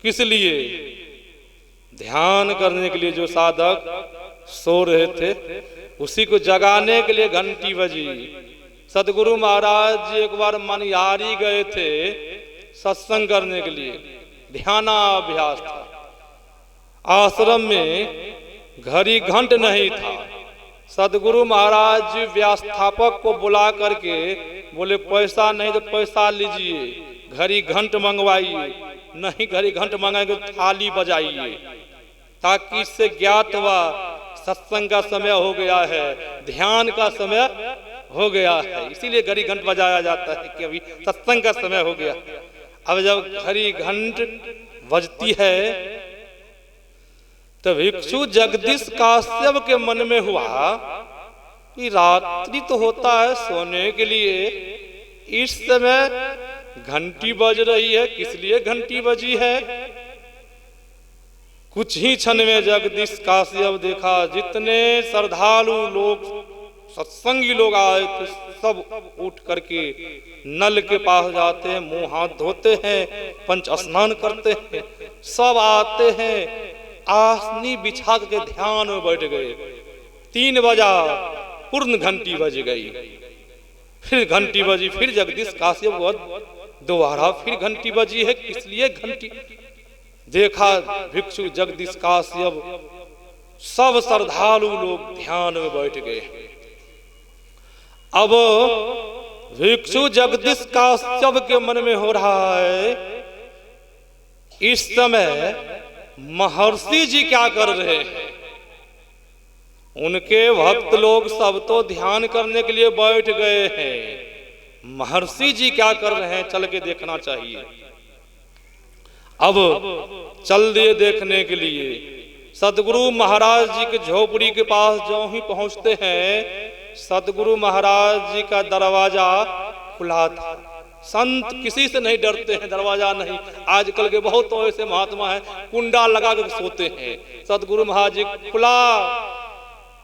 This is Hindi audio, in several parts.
किस लिए? ध्यान करने के लिए जो साधक सो रहे थे उसी को जगाने के लिए घंटी बजी। सतगुरु महाराज जी एक बार मनिहारी गए थे सत्संग करने के लिए, ध्यानाभ्यास था। आश्रम में घड़ी घंट नहीं था। सतगुरु महाराज जी व्यवस्थापक को बुला करके बोले पैसा नहीं तो पैसा लीजिए, घड़ी घंट मंगवाइए, नहीं घड़ी घंट मंगाएंगे थाली बजाइए, ताकि इससे ज्ञात हुआ सत्संग का समय हो गया है, ध्यान का समय हो गया है। इसीलिए घड़ी घंट बजाया जाता है कि अभी सत्संग का समय हो गया। अब जब घड़ी घंट बजती है तो भिक्षु जगदीश काश्यप के मन में हुआ कि रात्रि तो होता है सोने के लिए, इस समय घंटी बज रही है, किस लिए घंटी बजी है? कुछ ही क्षण में जगदीश काश्यप देखा जितने श्रद्धालु लोग सत्संगी लोग आए थे सब उठ करके नल के पास जाते हैं, मुंह हाथ धोते हैं, पंच स्नान करते हैं, सब आते हैं, आसनी बिछा के ध्यान में बैठ गए। 3 बजा पूर्ण घंटी बज गई। फिर घंटी बजी, फिर जगदीश काश्यप दोबारा फिर घंटी बजी है, किस लिए घंटी? देखा भिक्षु जगदीश काश्यप सब श्रद्धालु लोग ध्यान में बैठ गए। अब भिक्षु जगदीश काश्यप के मन में हो रहा है इस समय महर्षि जी क्या कर रहे हैं? उनके भक्त लोग सब तो ध्यान करने के लिए बैठ गए हैं, महर्षि जी क्या कर रहे हैं? चल के देखना चाहिए। अब चल दिए देखने के लिए। सतगुरु महाराज जी के झोपड़ी के पास जो ही पहुंचते हैं, सतगुरु महाराज जी का दरवाजा खुला था। संत किसी से नहीं डरते हैं, दरवाजा नहीं। आजकल के बहुत तो ऐसे महात्मा हैं कुंडा लगा कर सोते हैं। सतगुरु महाराज जी खुला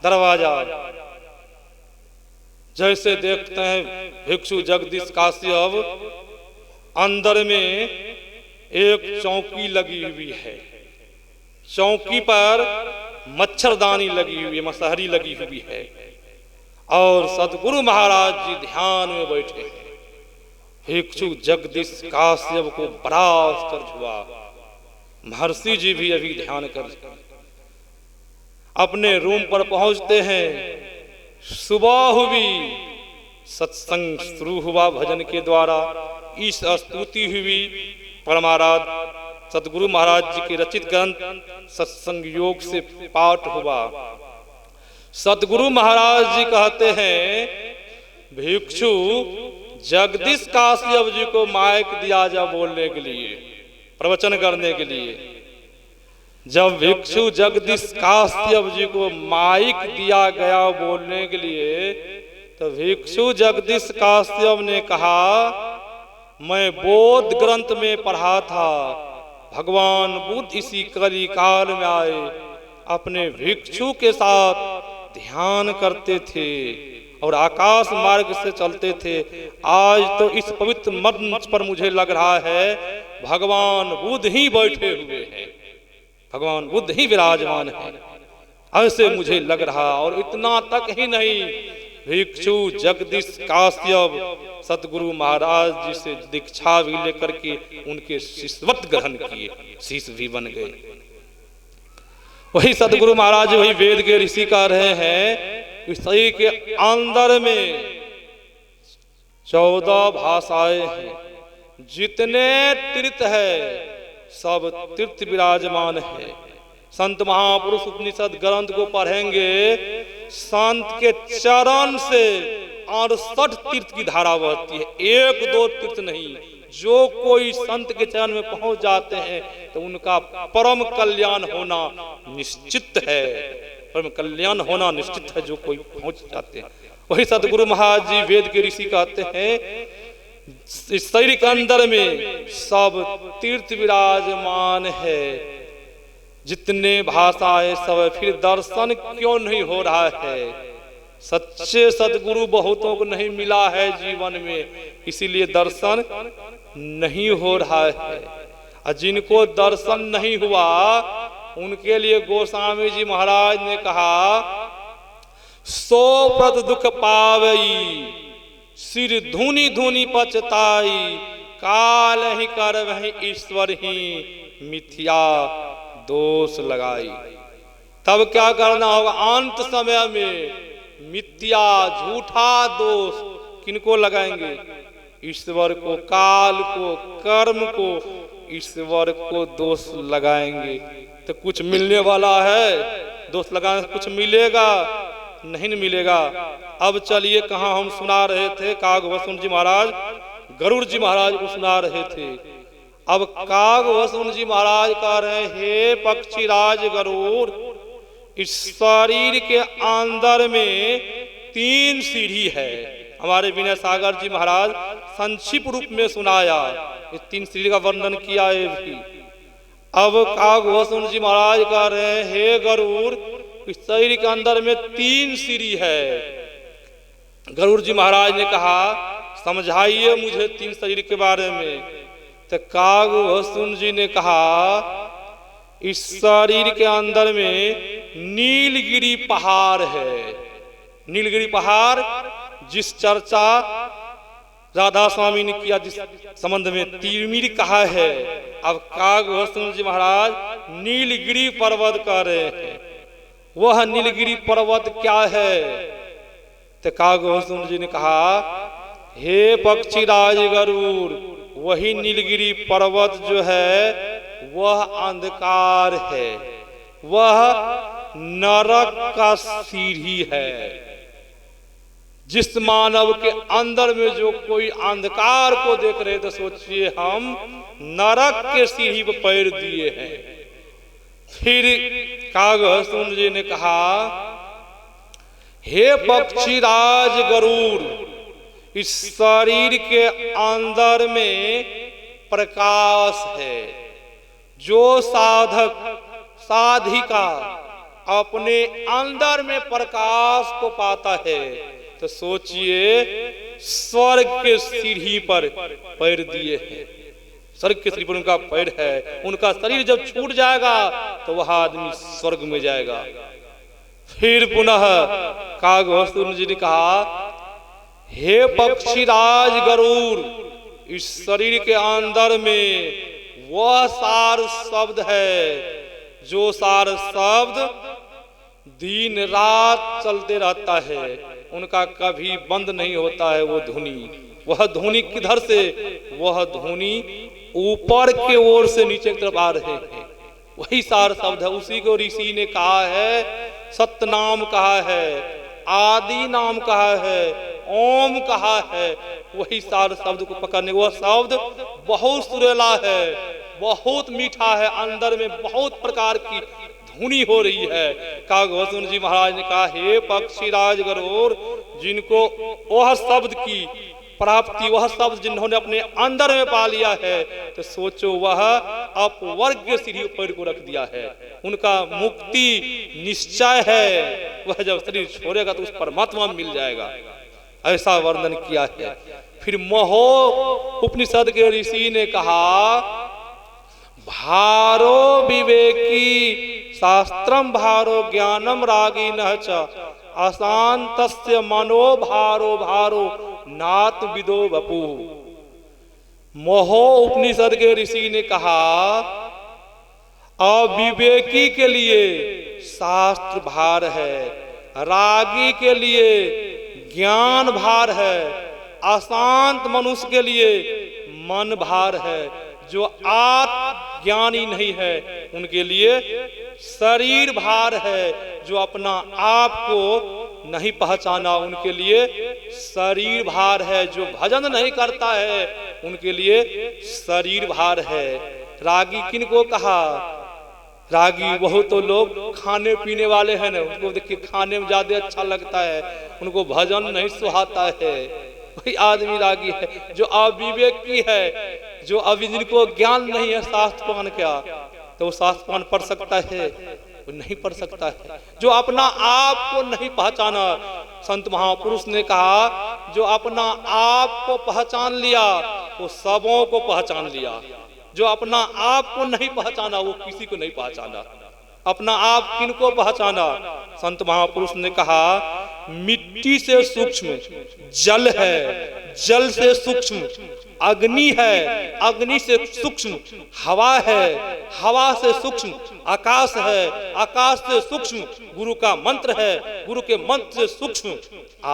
दरवाजा, जैसे देखते हैं भिक्षु जगदीश काश्यप अंदर में एक चौकी लगी हुई है, चौकी पर मच्छरदानी लगी हुई है, मसहरी लगी हुई है, और सतगुरु महाराज जी ध्यान में बैठे हैं। भिक्षु जगदीश काश्यप को बड़ा आश्चर्य हुआ। महर्षि जी भी अभी ध्यान कर अपने रूम पर पहुंचते हैं। सुबह हुई, सत्संग शुरू हुआ भजन के द्वारा, इस स्तुति हुई, परमाराध सतगुरु महाराज जी के रचित ग्रंथ सत्संग योग से पाठ हुआ। सतगुरु महाराज जी कहते हैं भिक्षु जगदीश काश्यप जी को माइक दिया जा बोलने के लिए, प्रवचन करने के लिए। जब भिक्षु जगदीश काश्यप जी को माइक दिया गया बोलने के लिए, तो भिक्षु जगदीश काश्यप ने कहा, मैं बोध ग्रंथ में पढ़ा था भगवान बुद्ध इसी कली काल में आए, अपने भिक्षु के साथ ध्यान करते थे और आकाश मार्ग से चलते थे। आज तो इस पवित्र मंच पर मुझे लग रहा है भगवान बुद्ध ही बैठे हुए हैं, भगवान बुद्ध ही विराजमान है, ऐसे मुझे लग रहा। और इतना तक ही नहीं, भिक्षु जगदीश काश्यप सतगुरु महाराज जी से दीक्षा भी लेकर के उनके शिष्यवत ग्रहण किए, शिष्य भी बन गए। वही सतगुरु महाराज वही वेद के ऋषि कह रहे हैं, इसी के अंदर में 14 भाषाएं हैं, जितने तीर्थ है सब तीर्थ विराजमान है। संत महापुरुष उपनिषद ग्रंथ को पढ़ेंगे, संत के चरण से 68 तीर्थ की धारा बहती है, 1-2 तीर्थ नहीं। जो कोई संत के चरण में पहुंच जाते हैं तो उनका परम कल्याण होना निश्चित है, परम कल्याण होना निश्चित है जो कोई पहुंच जाते हैं। वही सतगुरु महाराज जी वेद के ऋषि कहते हैं, इस शरीर के अंदर में सब तीर्थ विराजमान है, जितने भाषाएं सब। फिर दर्शन क्यों नहीं हो रहा है? सच्चे सदगुरु बहुतों को नहीं मिला है जीवन में, इसीलिए दर्शन नहीं हो रहा है। और जिनको दर्शन नहीं हुआ उनके लिए गोस्वामी जी महाराज ने कहा, सो प्रत दुख पावई सिर धुनी धुनी पचताई, काल ही कर वही ईश्वर ही मिथ्या दोष लगाई। तब क्या करना होगा, अंत समय में मिथ्या झूठा दोष किनको लगाएंगे? ईश्वर को, काल को, कर्म को, ईश्वर को दोष लगाएंगे। तो कुछ मिलने वाला है? दोष लगाने से कुछ मिलेगा? नहीं मिलेगा। अब चलिए कहाँ हम सुना रहे थे, कागभूषण जी महाराज गरुड़ जी महाराज को सुना रहे थे। अब कागभूषण जी महाराज कह रहे, हे पक्षीराज गरुड़, इस शरीर के अंदर में 3 सीढ़ी है। हमारे विनय सागर जी महाराज संक्षिप्त रूप में सुनाया, इस 3 सीढ़ी का वर्णन किया है भी। अब कागभूषण जी महाराज कह रहे, हे गरुड़, इस शरीर के अंदर में 3 सीढ़ी है। गरुड़ जी महाराज ने कहा, समझाइए मुझे 3 शरीर के बारे में। तो कागभूषण जी ने कहा, इस शरीर के अंदर में नीलगिरी पहाड़ है। नीलगिरी पहाड़ जिस चर्चा राधा स्वामी ने किया, जिस संबंध में तिरमिर कहा है, अब कागभूषण जी महाराज नीलगिरी पर्वत कह रहे हैं। वह नीलगिरी पर्वत क्या है? तो कागभूषण जी ने कहा, हे पक्षीराज गरुड़, वही नीलगिरी पर्वत जो है वह अंधकार है, वह नरक का सीढ़ी है। जिस मानव के अंदर में जो कोई अंधकार को देख रहे, तो सोचिए हम नरक के सीढ़ी पर पैर दिए हैं। फिर कागभूषण जी ने कहा, हे पक्षीराज गरुड़, इस शरीर के अंदर में प्रकाश है। जो साधक साधिका अपने अंदर में प्रकाश को पाता है, तो सोचिए स्वर्ग के सीढ़ी पर पैर दिए हैं। स्वर्ग के सीढ़ी पर उनका पैर है। उनका शरीर जब छूट जाएगा तो वह आदमी स्वर्ग में जाएगा। फिर पुनः कागभूषण जी ने कहा, हे पक्षीराज गरुड़, इस शरीर के अंदर में वह सार शब्द है, जो सार शब्द दिन रात चलते रहता है, उनका कभी बंद नहीं होता है। वो धुनी, वह धुनी किधर से? वह धुनी ऊपर के ओर से नीचे की तरफ आ रहे हैं। वही सार शब्द है। उसी को ऋषि ने कहा है, सत्य नाम कहा है, आदि नाम कहा है, ओम कहा है। वही सार शब्द को पकड़ने, वह शब्द बहुत सुरीला है, बहुत मीठा है, अंदर में बहुत प्रकार की धुनी हो रही है। कागभूषण जी महाराज ने कहा, हे पक्षीराज गरुड़, जिनको वह शब्द की प्राप्ति, वह शब्द जिन्होंने अपने अंदर में पा लिया है, तो सोचो वह अपवर्ग के सीढ़ी पर को रख दिया है। उनका मुक्ति निश्चय है। वह जब शरीर छोड़ेगा तो उस परमात्मा मिल जाएगा। ऐसा वर्णन किया है। फिर महो उपनिषद के ऋषि ने कहा, भारो विवेकी शास्त्रम भारो ज्ञानम रागी नच अशांतस्य मनो भारो भारो नात विदो वपु। मोहो उपनिषद के ऋषि ने कहा, अविवेकी के लिए शास्त्र भार है, रागी के लिए ज्ञान भार है, अशांत मनुष्य के लिए मन भार है, जो आत्म ज्ञानी नहीं है उनके लिए शरीर भार है, जो अपना आप को नहीं पहचाना उनके लिए शरीर भार है, जो भजन नहीं करता है उनके लिए शरीर भार है। रागी किनको कहा? रागी वह तो लोग खाने पीने वाले हैं ना, उनको देखिए खाने में ज्यादा अच्छा लगता है, उनको भजन नहीं सुहाता है, वही आदमी रागी है। जो अविवेकी है, जो अभी जिनको ज्ञान नहीं है शास्त्र पान क्या, तो वो शास्त्र पान पढ़ सकता है? वो नहीं पढ़ सकता है। जो अपना आप को नहीं पहचाना, संत महापुरुष ने कहा, जो अपना आप को पहचान लिया वो सबों को पहचान लिया। जो अपना आप को नहीं पहचाना वो किसी को नहीं पहचाना। अपना आप किनको पहचाना? संत महापुरुष ने कहा मिट्टी से सूक्ष्म जल है, जल से सूक्ष्म अग्नि है, अग्नि से सूक्ष्म हवा है, हवा से सूक्ष्म आकाश है, आकाश से सूक्ष्म गुरु का मंत्र है, गुरु के मंत्र से सूक्ष्म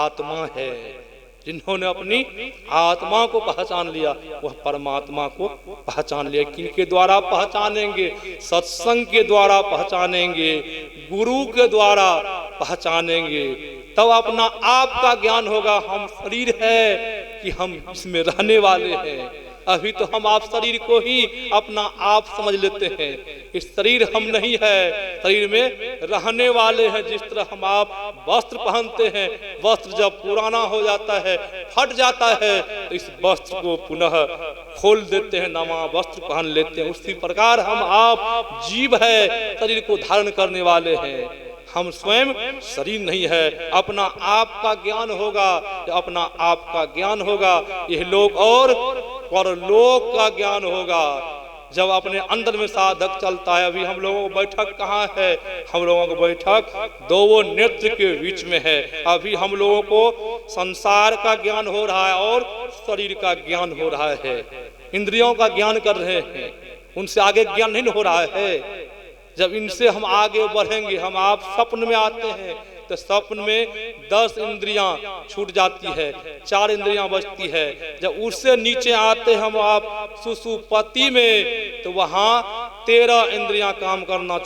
आत्मा है। जिन्होंने अपनी आत्मा को पहचान लिया वह परमात्मा को पहचान लिया। किनके द्वारा पहचानेंगे? सत्संग के द्वारा पहचानेंगे, गुरु के द्वारा पहचानेंगे, तब अपना आप का ज्ञान होगा। हम शरीर है कि हम इसमें रहने वाले हैं। अभी तो हम आप शरीर को ही अपना आप समझ लेते हैं। इस शरीर हम नहीं है, शरीर में रहने वाले हैं। जिस तरह हम आप वस्त्र पहनते हैं, वस्त्र जब पुराना हो जाता है, फट जाता है, तो इस वस्त्र को पुनः खोल देते हैं, नवा वस्त्र पहन लेते हैं। उसी प्रकार हम आप जीव है, शरीर को धारण करने वाले हैं। हम स्वयं शरीर नहीं है। अपना आप का ज्ञान होगा, अपना आप का ज्ञान होगा, यह लोक और परलोक का ज्ञान होगा। जब अपने अंदर में साधक चलता है। अभी हम लोगों को बैठक कहाँ है? हम लोगों को बैठक दो नेत्र के बीच में है। अभी हम लोगों को संसार का ज्ञान हो रहा है और शरीर का ज्ञान हो रहा है। इंद्रियों का ज्ञान कर रहे हैं, उनसे आगे ज्ञान नहीं हो रहा है। जब इनसे हम आगे बढ़ेंगे, हम आप स्वप्न में आते हैं तो स्वप्न में 10 इंद्रियां छूट जाती है, 4 इंद्रियां बचती है। जब उससे नीचे आते हम आप सुषुप्ति में तो वहां 13 इंद्रियां काम करना